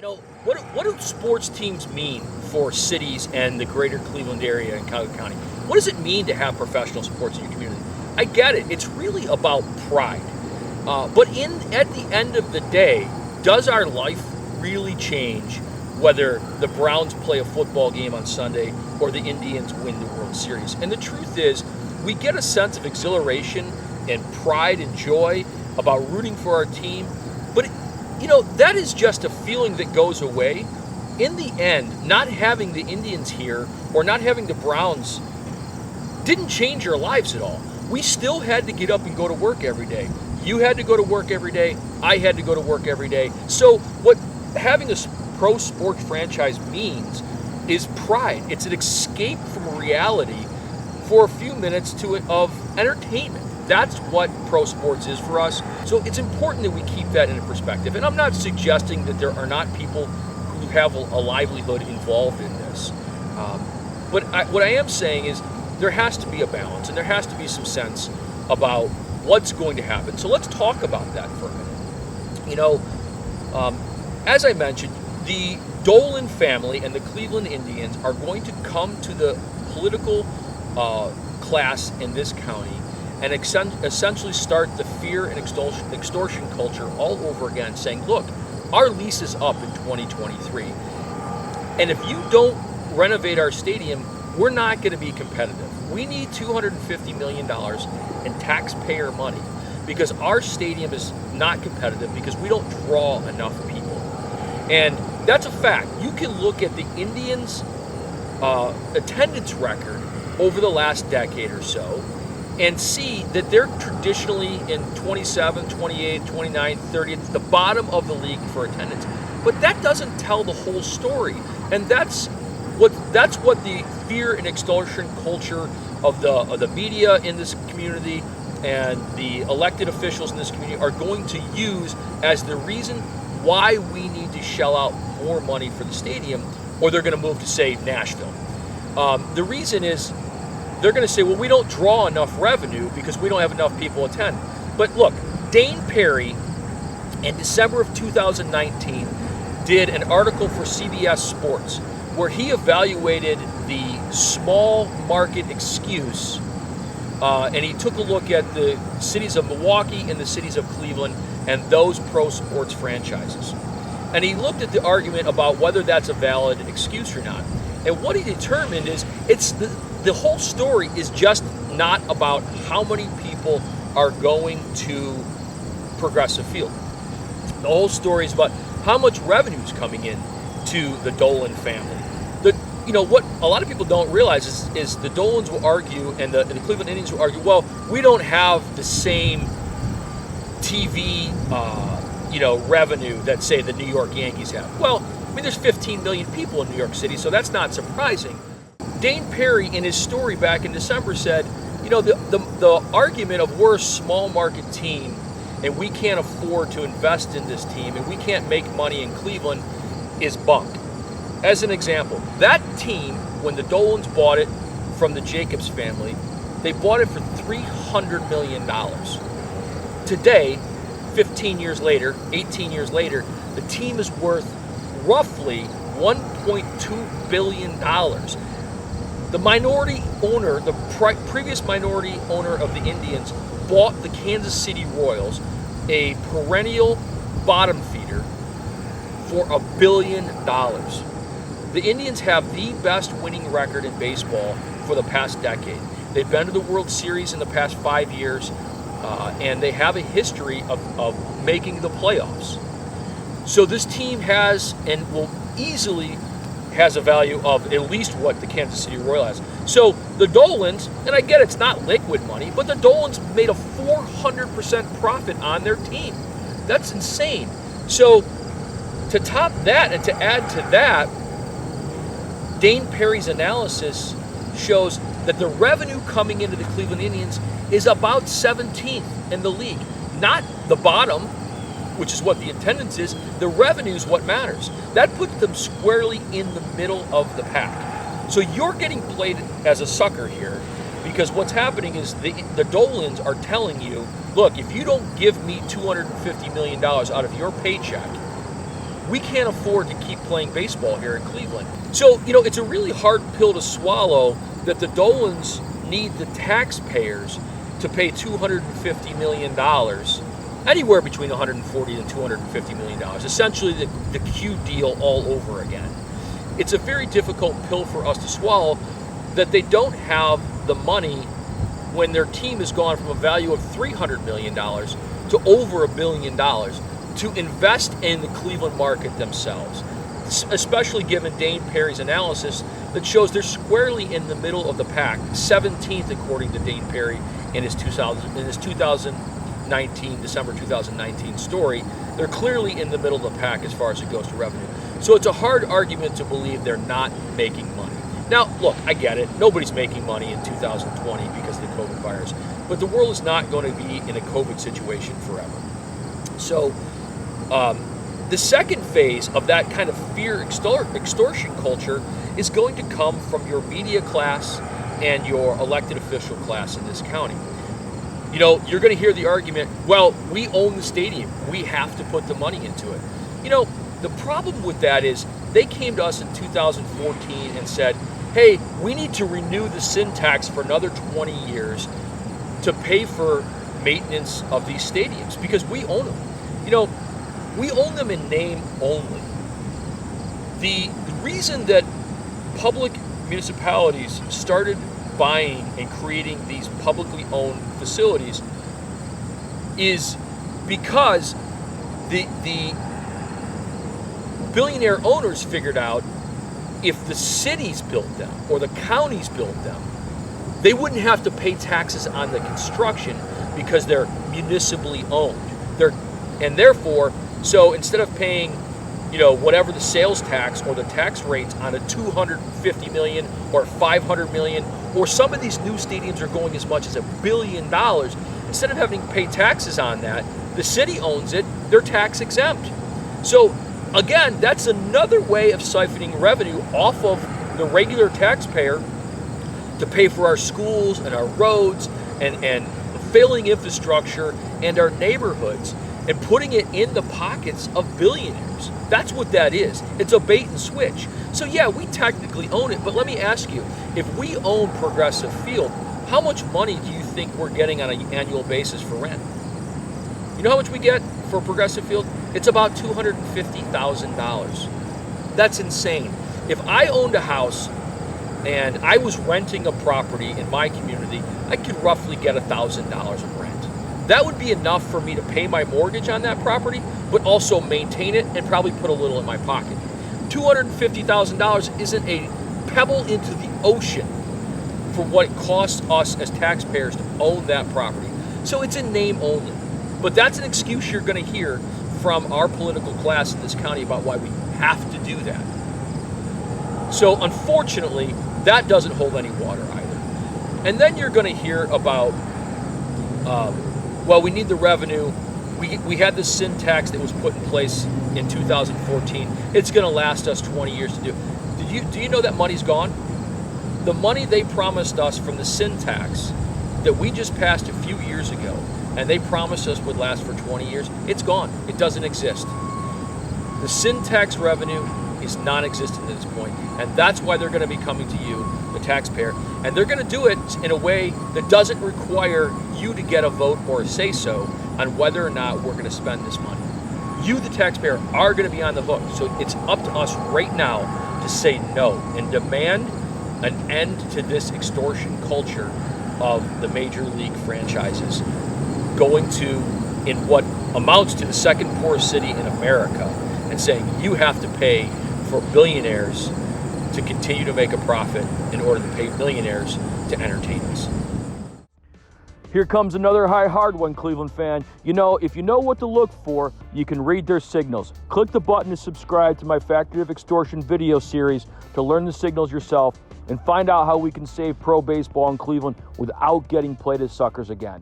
What do sports teams mean for cities and the greater Cleveland area and Cuyahoga County? What does it mean to have professional sports in your community? I get it. It's really about pride. But at the end of the day, does our life really change whether the Browns play a football game on Sunday or the Indians win the World Series? And the truth is, we get a sense of exhilaration and pride and joy about rooting for our team. But that is just a feeling that goes away. In the end, not having the Indians here or not having the Browns didn't change our lives at all. We still had to get up and go to work every day. You had to go to work every day. I had to go to work every day. So what having a pro sports franchise means is pride. It's an escape from reality for a few minutes of entertainment. That's what pro sports is for us. So it's important that we keep that into perspective. And I'm not suggesting that there are not people who have a livelihood involved in this. But what I am saying is there has to be a balance and there has to be some sense about what's going to happen. So let's talk about that for a minute. As I mentioned, the Dolan family and the Cleveland Indians are going to come to the political class in this county and essentially start the fear and extortion culture all over again, saying, look, our lease is up in 2023. And if you don't renovate our stadium, we're not going to be competitive. We need $250 million in taxpayer money because our stadium is not competitive because we don't draw enough people. And that's a fact. You can look at the Indians' attendance record over the last decade or so and see that they're traditionally in 27, 28, 29, 30, the bottom of the league for attendance. But that doesn't tell the whole story. And that's what the fear and extortion culture of the media in this community and the elected officials in this community are going to use as the reason why we need to shell out more money for the stadium, or they're going to move to, say, Nashville. The reason is they're going to say, well, we don't draw enough revenue because we don't have enough people attend. But look, Dane Perry, in December of 2019, did an article for CBS Sports where he evaluated the small market excuse, and he took a look at the cities of Milwaukee and the cities of Cleveland and those pro sports franchises. And he looked at the argument about whether that's a valid excuse or not. And what he determined is the whole story is just not about how many people are going to Progressive Field. The whole story is about how much revenue is coming in to the Dolan family. What a lot of people don't realize is the Dolans will argue and the Cleveland Indians will argue, well, we don't have the same TV revenue that, say, the New York Yankees have. Well, there's 15 million people in New York City, so that's not surprising. Dane Perry, in his story back in December, said, the argument of we're a small market team and we can't afford to invest in this team and we can't make money in Cleveland is bunk. As an example, that team, when the Dolans bought it from the Jacobs family, they bought it for $300 million. Today, 15 years later, 18 years later, the team is worth roughly $1.2 billion. The minority owner, the previous minority owner of the Indians, bought the Kansas City Royals, a perennial bottom feeder, for $1 billion. The Indians have the best winning record in baseball for the past decade. They've been to the World Series in the past 5 years, and they have a history of making the playoffs. So this team has and will easily has a value of at least what the Kansas City Royal has. So the Dolans, and I get it's not liquid money, but the Dolans made a 400% profit on their team. That's insane. So to top that and to add to that, Dane Perry's analysis shows that the revenue coming into the Cleveland Indians is about 17th in the league. Not the bottom, which is what the attendance is. The revenue is what matters. That puts them squarely in the middle of the pack. So you're getting played as a sucker here because what's happening is the Dolans are telling you, look, if you don't give me $250 million out of your paycheck, we can't afford to keep playing baseball here in Cleveland. So, it's a really hard pill to swallow that the Dolans need the taxpayers to pay $250 million, anywhere between $140 and $250 million, essentially the Q deal all over again. It's a very difficult pill for us to swallow that they don't have the money when their team has gone from a value of $300 million to over $1 billion to invest in the Cleveland market themselves, especially given Dane Perry's analysis that shows they're squarely in the middle of the pack, 17th according to Dane Perry in his 2019, December 2019 story. They're clearly in the middle of the pack as far as it goes to revenue. So it's a hard argument to believe they're not making money. Now, look, I get it. Nobody's making money in 2020 because of the COVID virus, but the world is not going to be in a COVID situation forever. So the second phase of that kind of fear extortion culture is going to come from your media class and your elected official class in this county. You're going to hear the argument, well, we own the stadium. We have to put the money into it. The problem with that is they came to us in 2014 and said, hey, we need to renew the sin tax for another 20 years to pay for maintenance of these stadiums because we own them. We own them in name only. The reason that public municipalities started buying and creating these publicly owned facilities is because the billionaire owners figured out if the cities built them or the counties built them, they wouldn't have to pay taxes on the construction because they're municipally owned. And therefore, so instead of paying, whatever the sales tax or the tax rates on a $250 million or $500 million, or some of these new stadiums are going as much as $1 billion, instead of having to pay taxes on that, the city owns it, they're tax exempt. So again, that's another way of siphoning revenue off of the regular taxpayer to pay for our schools and our roads and failing infrastructure and our neighborhoods and putting it in the pockets of billionaires. That's what that is. It's a bait and switch. So yeah, we technically own it, but let me ask you, if we own Progressive Field, how much money do you think we're getting on an annual basis for rent? You know how much we get for Progressive Field? It's about $250,000. That's insane. If I owned a house and I was renting a property in my community, I could roughly get $1,000 of rent. That would be enough for me to pay my mortgage on that property, but also maintain it and probably put a little in my pocket. $250,000 isn't a pebble into the ocean for what it costs us as taxpayers to own that property. So it's in name only. But that's an excuse you're going to hear from our political class in this county about why we have to do that. So unfortunately, that doesn't hold any water either. And then you're going to hear about, we need the revenue. We had this sin tax that was put in place in 2014. It's going to last us 20 years to do. Do you know that money's gone? The money they promised us from the sin tax that we just passed a few years ago, and they promised us would last for 20 years, it's gone. It doesn't exist. The sin tax revenue is non-existent at this point, and that's why they're going to be coming to you, the taxpayer, and they're going to do it in a way that doesn't require you to get a vote or a say-so on whether or not we're going to spend this money. You, the taxpayer, are going to be on the hook, so it's up to us right now to say no and demand an end to this extortion culture of the major league franchises going to, in what amounts to the second poorest city in America, and saying you have to pay for billionaires to continue to make a profit in order to pay millionaires to entertain us. Here comes another hard one, Cleveland fan. If you know what to look for, you can read their signals. Click the button to subscribe to my Factory of Extortion video series to learn the signals yourself and find out how we can save pro baseball in Cleveland without getting played as suckers again.